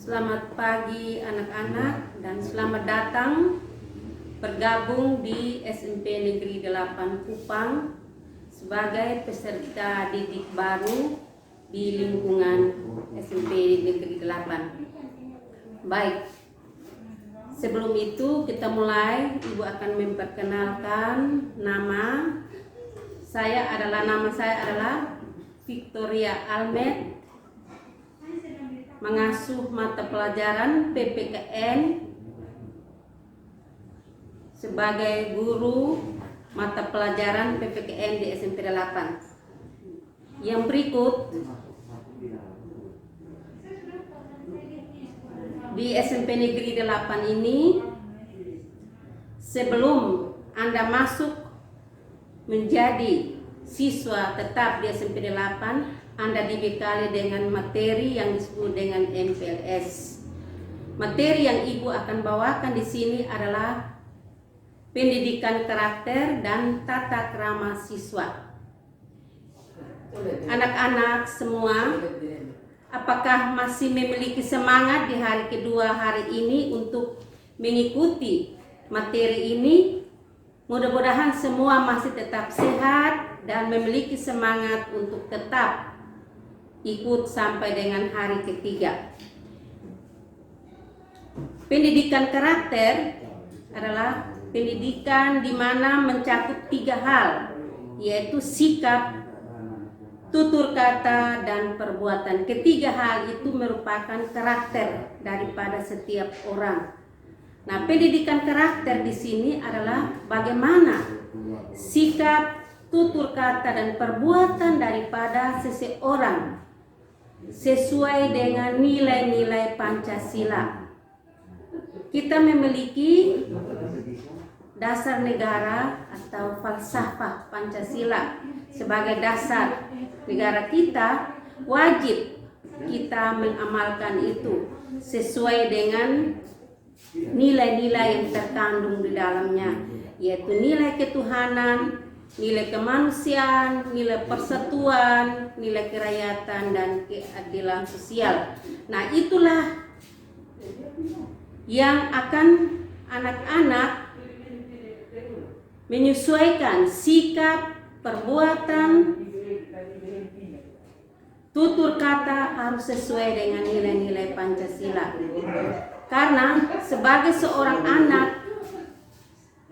Selamat pagi anak-anak dan selamat datang bergabung di SMP Negeri 8 Kupang sebagai peserta didik baru di lingkungan SMP Negeri 8. Baik, sebelum itu kita mulai. Ibu akan memperkenalkan nama saya adalah Victoria Almed, mengasuh mata pelajaran PPKN sebagai guru mata pelajaran PPKN di SMP 8. Yang berikut, di SMP Negeri 8 ini, sebelum Anda masuk menjadi siswa tetap di SMP 8, Anda dibekali dengan materi yang disebut dengan MPLS. Materi yang Ibu akan bawakan di sini adalah pendidikan karakter dan tata krama siswa. Anak-anak semua, apakah masih memiliki semangat di hari kedua hari ini untuk mengikuti materi ini? Mudah-mudahan semua masih tetap sehat dan memiliki semangat untuk tetap ikut sampai dengan hari ketiga. Pendidikan karakter adalah pendidikan di mana mencakup 3 hal, yaitu sikap, tutur kata, dan perbuatan. Ketiga hal itu merupakan karakter daripada setiap orang. Nah, pendidikan karakter di sini adalah bagaimana sikap, tutur kata, dan perbuatan daripada seseorang sesuai dengan nilai-nilai Pancasila. Kita memiliki dasar negara atau falsafah Pancasila sebagai dasar negara kita. Wajib kita mengamalkan itu sesuai dengan nilai-nilai yang terkandung di dalamnya, yaitu nilai ketuhanan, nilai kemanusiaan, nilai persatuan, nilai kerakyatan, dan keadilan sosial. Nah, itulah yang akan anak-anak menyesuaikan sikap, perbuatan, tutur kata harus sesuai dengan nilai-nilai Pancasila. Karena sebagai seorang anak,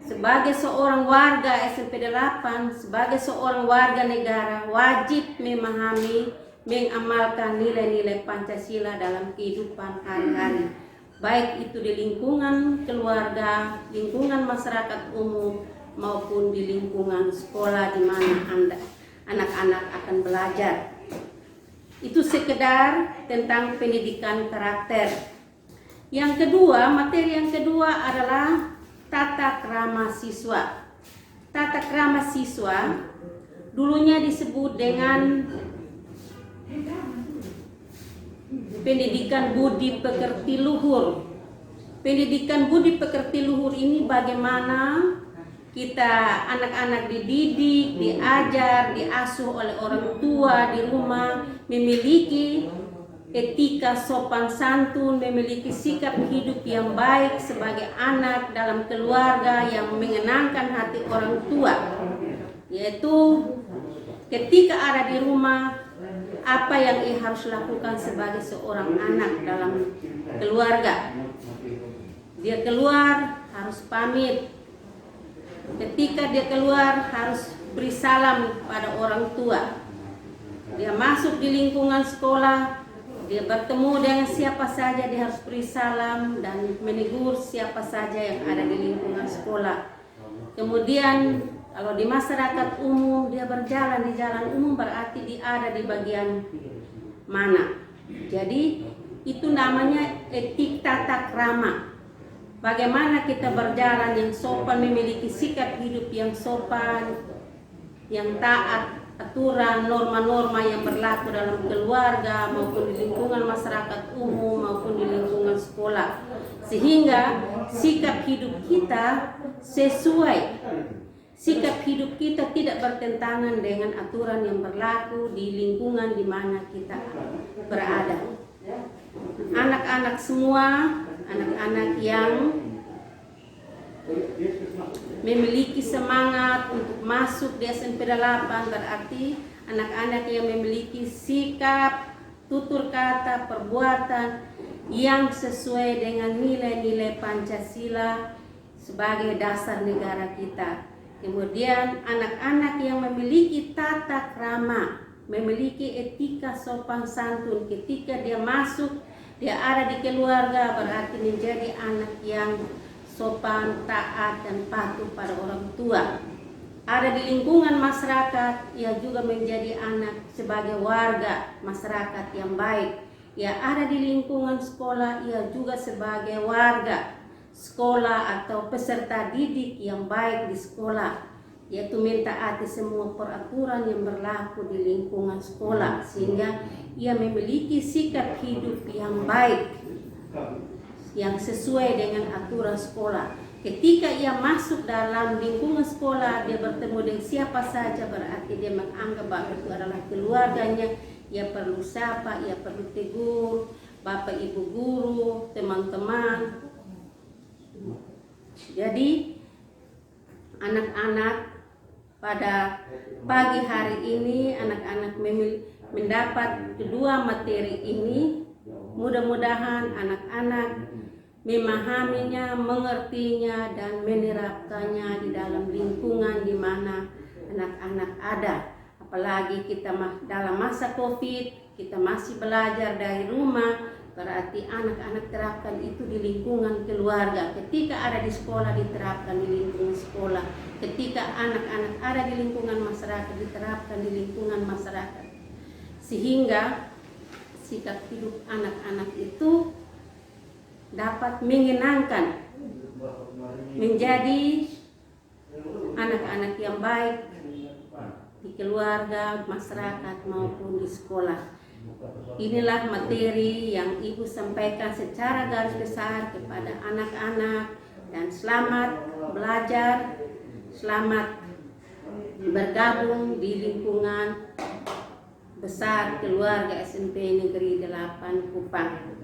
sebagai seorang warga SMP 8, sebagai seorang warga negara, wajib memahami, mengamalkan nilai-nilai Pancasila dalam kehidupan hari-hari, baik itu di lingkungan keluarga, lingkungan masyarakat umum, maupun di lingkungan sekolah di mana anak-anak akan belajar. Itu sekedar tentang pendidikan karakter. Yang kedua, materi yang kedua adalah tata krama siswa. Tata krama siswa dulunya disebut dengan pendidikan budi pekerti luhur. Pendidikan budi pekerti luhur ini bagaimana kita anak-anak dididik, diajar, diasuh oleh orang tua di rumah, memiliki etika sopan santun, memiliki sikap hidup yang baik sebagai anak dalam keluarga yang menyenangkan hati orang tua, yaitu ketika ada di rumah, apa yang ia harus lakukan sebagai seorang anak dalam keluarga. Dia keluar harus pamit, ketika dia keluar harus beri salam pada orang tua. Dia masuk di lingkungan sekolah, dia bertemu dengan siapa saja, dia harus beri salam dan menegur siapa saja yang ada di lingkungan sekolah. Kemudian kalau di masyarakat umum, dia berjalan di jalan umum, berarti dia ada di bagian mana. Jadi itu namanya etik tata krama. Bagaimana kita berjalan yang sopan, memiliki sikap hidup yang sopan, yang taat aturan, norma-norma yang berlaku dalam keluarga maupun di lingkungan masyarakat umum maupun di lingkungan sekolah, sehingga sikap hidup kita sesuai, sikap hidup kita tidak bertentangan dengan aturan yang berlaku di lingkungan di mana kita berada. Anak anak-anak semua, anak-anak yang memiliki semangat untuk masuk di SMP 8, berarti anak-anak yang memiliki sikap, tutur kata, perbuatan yang sesuai dengan nilai-nilai Pancasila sebagai dasar negara kita. Kemudian anak-anak yang memiliki tata krama, memiliki etika sopan santun ketika dia masuk, dia ada di keluarga, berarti menjadi anak yang sopan, taat, dan patuh pada orang tua. Ada di lingkungan masyarakat, ia juga menjadi anak sebagai warga masyarakat yang baik. Ia ada di lingkungan sekolah, ia juga sebagai warga sekolah atau peserta didik yang baik di sekolah, yaitu mentaati semua peraturan yang berlaku di lingkungan sekolah, sehingga ia memiliki sikap hidup yang baik yang sesuai dengan aturan sekolah. Ketika ia masuk dalam lingkungan sekolah, dia bertemu dengan siapa saja, berarti dia menganggap bahwa itu adalah keluarganya. Ia perlu sapa, ia perlu tegur bapak ibu guru, teman-teman. Jadi anak-anak pada pagi hari ini, anak-anak mendapat kedua materi ini. Mudah-mudahan anak-anak memahaminya, mengertinya, dan menerapkannya di dalam lingkungan di mana anak-anak ada. Apalagi kita dalam masa COVID, kita masih belajar dari rumah, berarti anak-anak terapkan itu di lingkungan keluarga. Ketika ada di sekolah, diterapkan di lingkungan sekolah. Ketika anak-anak ada di lingkungan masyarakat, diterapkan di lingkungan masyarakat. Sehingga sikap hidup anak-anak itu dapat menyenangkan, menjadi anak-anak yang baik di keluarga, masyarakat maupun di sekolah. Inilah materi yang Ibu sampaikan secara garis besar kepada anak-anak, dan selamat belajar, selamat bergabung di lingkungan besar keluarga SMP Negeri 8 Kupang.